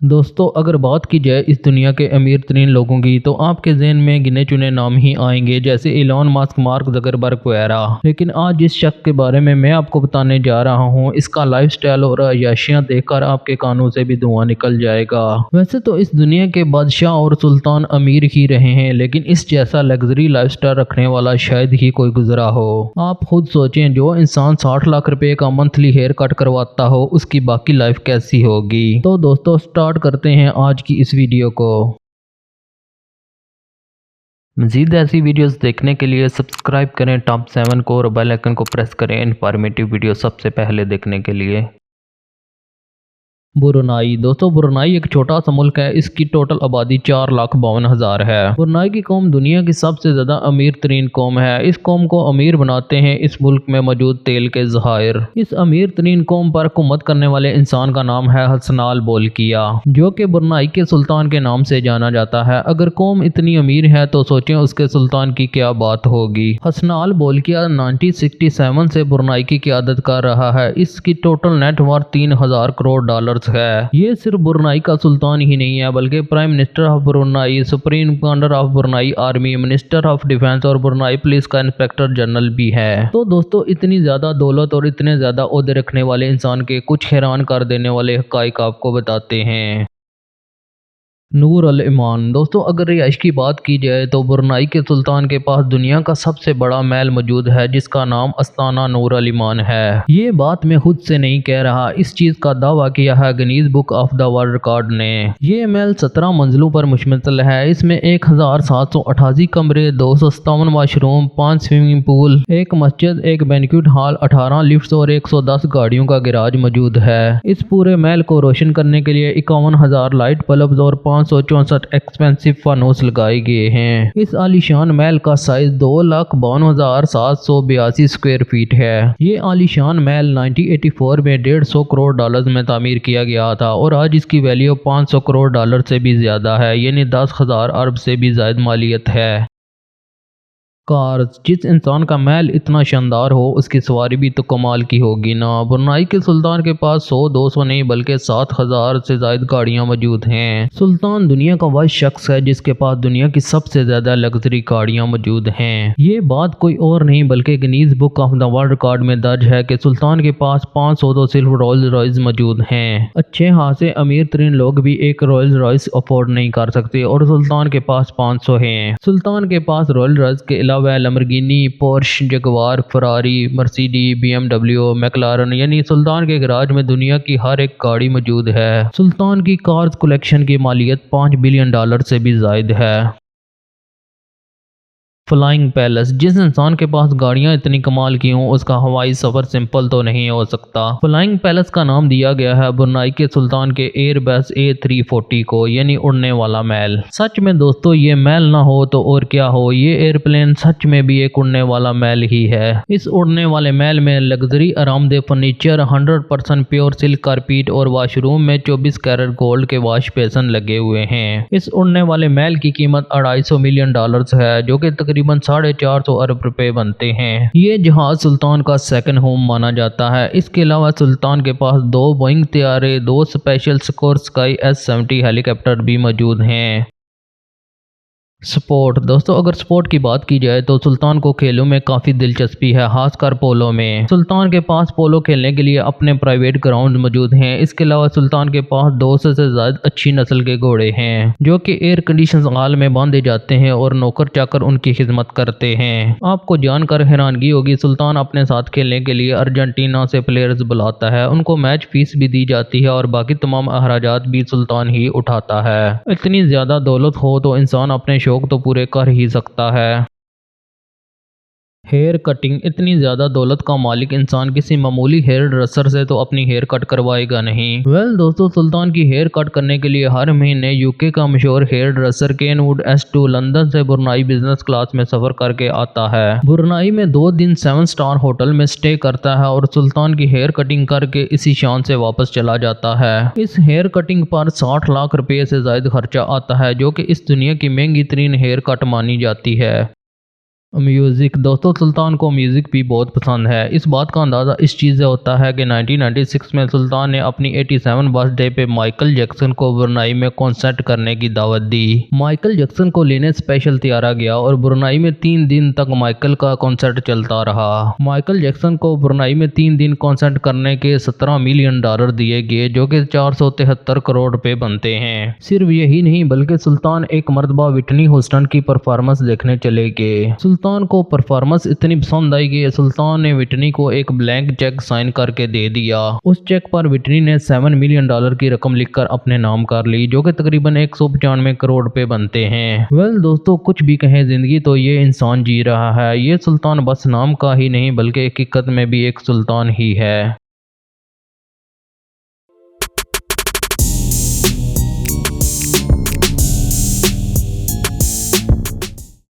दोस्तों, अगर बात की जाए इस दुनिया के अमीर तरीन लोगों की तो आपके ज़हन में गिने चुने नाम ही आएंगे, जैसे इलॉन मस्क, मार्क ज़करबर्ग वगैरह। लेकिन आज जिस शख्स के बारे में मैं आपको बताने जा रहा हूँ, इसका लाइफस्टाइल और अय्याशियाँ देखकर आपके कानों से भी धुआं निकल जाएगा। वैसे तो इस दुनिया के बादशाह और सुल्तान अमीर ही रहे हैं, लेकिन इस जैसा लग्जरी लाइफस्टाइल रखने वाला शायद ही कोई गुजरा हो। आप खुद सोचें, जो इंसान 60 लाख रुपए का मंथली हेयर कट करवाता हो, उसकी बाकी लाइफ कैसी होगी। तो दोस्तों, स्टार्ट करते हैं आज की इस वीडियो को। मज़ीद ऐसी वीडियोस देखने के लिए सब्सक्राइब करें टॉप 7 को और बेल आइकन को प्रेस करें इन्फॉर्मेटिव वीडियो सबसे पहले देखने के लिए। ब्रुनाई। दोस्तों, ब्रुनाई एक छोटा सा मुल्क है। इसकी टोटल आबादी 4,52,000 है। ब्रुनाई की कौम दुनिया की सबसे ज्यादा अमीर तरीन कौम है। इस कौम को अमीर बनाते हैं इस मुल्क में मौजूद तेल के ज़खायर। इस अमीर तरीन कौम पर हुकूमत करने वाले इंसान का नाम है हसनाल बोलकिया, जो कि ब्रुनाई के सुल्तान के नाम से जाना जाता है। अगर कौम इतनी अमीर है तो सोचें उसके सुल्तान की क्या बात होगी। हसनाल बोलकिया 1967 से ब्रुनाई की क़यादत कर रहा है। इसकी टोटल नेटवर्थ 3,000 करोड़ डॉलर है। ये सिर्फ ब्रुनाई का सुल्तान ही नहीं है, बल्कि prime minister of Brunei, supreme commander of Brunei army, minister of defence और ब्रुनाई पुलिस का इंस्पेक्टर जनरल भी है। तो दोस्तों, इतनी ज्यादा दौलत और इतने ज्यादा ओहदे रखने वाले इंसान के कुछ हैरान कर देने वाले हकाइक आपको बताते हैं। नूर अल ईमान। दोस्तों, अगर रिहाइश की बात की जाए तो ब्रुनाई के सुल्तान के पास दुनिया का सबसे बड़ा महल मौजूद है, जिसका नाम अस्ताना नूर अल ईमान है। ये बात मैं खुद से नहीं कह रहा, इस चीज का दावा किया है Guinness book of the world record ने। ये महल 17 मंजिलों पर मुश्तमिल है। इसमें 1788 कमरे, 257 वाशरूम, 5 स्विमिंग पूल, एक मस्जिद, एक बैंक्वेट हॉल, 18 लिफ्ट और 110 गाड़ियों का गैराज मौजूद है। इस पूरे महल को रोशन करने के लिए 51,000 लाइट बल्ब और 564 एक्सपेंसिव फानूस लगाए गए हैं। इस आलीशान महल का साइज 2,52,782 स्क्वायर फीट है। ये आलीशान महल 1984 में 150 करोड़ डॉलर में तामीर किया गया था और आज इसकी वैल्यू 500 करोड़ डॉलर से भी ज्यादा है, यानी 10,000 अरब से भी ज्यादा मालियत है। कार्स। जिस इंसान का महल इतना शानदार हो, उसकी सवारी भी तो कमाल की होगी ना। ब्रुनाई के सुल्तान के पास 100-200 नहीं बल्कि 7,000 से ज्यादा गाड़ियां मौजूद हैं। सुल्तान दुनिया का वह शख्स है जिसके पास दुनिया की सबसे ज्यादा लग्जरी गाड़ियां मौजूद हैं। ये बात कोई और नहीं बल्कि Guinness book of the world record में दर्ज है कि सुल्तान के पास 500 तो सिर्फ रोल्स रॉयस मौजूद हैं। अच्छे खासे अमीर तरीन लोग भी एक रोल्स रॉयस अफोर्ड नहीं कर सकते और सुल्तान के पास 500 हैं। सुल्तान के पास रोल्स रॉयस के Lamborghini, Porsche, Jaguar, Ferrari, Mercedes, BMW, McLaren, यानी सुल्तान के गैराज में दुनिया की हर एक गाड़ी मौजूद है। सुल्तान की कार्स कलेक्शन की मालियत $5 बिलियन से भी ज्यादा है। Flying palace. जिस इंसान के पास गाड़ियां इतनी कमाल की हों, उसका हवाई सफर सिंपल तो नहीं हो सकता। फ्लाइंग पैलेस का नाम दिया गया है ब्रुनाई के सुल्तान के एयरबस A340 को, यानी उड़ने वाला महल। सच में दोस्तों, ये महल ना हो तो और क्या हो, ये एयरप्लेन सच में भी एक उड़ने वाला महल ही है। इस उड़ने वाले महल में लग्जरी आरामदेह फर्नीचर, 100% प्योर सिल्क कारपेट और वाशरूम में 24 कैरेट गोल्ड के वॉश बेसन लगे हुए हैं। इस उड़ने वाले महल की कीमत $250 मिलियन है, जो कि तकरीबन 450 अरब रुपए बनते हैं। ये जहाज सुल्तान का सेकंड होम माना जाता है। इसके अलावा सुल्तान के पास 2 बोइंग तैयारे, 2 special score sky S-70 helicopter भी मौजूद हैं। स्पोर्ट। दोस्तों, अगर स्पोर्ट की बात की जाए तो सुल्तान को खेलों में काफ़ी दिलचस्पी है, खासकर पोलो में। सुल्तान के पास पोलो खेलने के लिए अपने प्राइवेट ग्राउंड मौजूद हैं। इसके अलावा सुल्तान के पास 200 से ज्यादा अच्छी नस्ल के घोड़े हैं, जो कि एयर कंडीशन हाल में बांधे जाते हैं और नौकर चाकर उनकी खिदमत करते हैं। आपको जानकर हैरानगी होगी, सुल्तान अपने साथ खेलने के लिए अर्जेंटीना से प्लेयर्स बुलाता है। उनको मैच फीस भी दी जाती है और बाकी तमाम अखराजात भी सुल्तान ही उठाता है। इतनी ज्यादा दौलत हो तो इंसान अपने शौक तो पूरे कर ही सकता है। Hair cutting. इतनी ज्यादा दौलत का मालिक इंसान किसी मामूली हेयर ड्रेसर से तो अपनी हेयर कट करवाएगा नहीं। दोस्तों, सुल्तान की हेयर कट करने के लिए हर महीने यूके का मशहूर hair dresser Kenwood S2 London से ब्रुनाई बिजनेस क्लास में सफर करके आता है। ब्रुनाई में 2 दिन 7 स्टार होटल में स्टे करता है और सुल्तान की हेयर कटिंग करके इसी शान से वापस चला जाता है। इस हेयर कटिंग पर 60 लाख रुपए से ज्यादा खर्चा आता है, जो कि इस दुनिया की महंगी तरीन हेयर कट मानी जाती है। म्यूजिक। दोस्तों सुल्तान को म्यूजिक भी बहुत पसंद है। इस बात का अंदाज़ा इस चीज़ से होता है कि 1996 में सुल्तान ने अपनी 87 बर्थडे पे माइकल जैक्सन को ब्रुनाई में कॉन्सर्ट करने की दावत दी। माइकल जैक्सन को लेने स्पेशल तैयारा गया और ब्रुनाई में 3 दिन तक माइकल का कॉन्सर्ट चलता रहा। माइकल जैक्सन को ब्रुनाई में 3 दिन कॉन्सर्ट करने के $17 मिलियन दिए गए, जो कि 473 करोड़ रुपए बनते हैं। सिर्फ यही नहीं बल्कि सुल्तान एक मरतबा विटनी ह्यूस्टन की परफॉर्मेंस देखने चले गए। सुल्तान को परफॉर्मेंस इतनी पसंद आई कि सुल्तान ने विटनी को एक ब्लैंक चेक साइन करके दे दिया। उस चेक पर विटनी ने $7 मिलियन की रकम लिखकर अपने नाम कर ली, जो कि तकरीबन 195 करोड़ रुपए बनते हैं। वेल दोस्तों, कुछ भी कहें, जिंदगी तो ये इंसान जी रहा है। ये सुल्तान बस नाम का ही नहीं बल्कि हकीकत में भी एक सुल्तान ही है।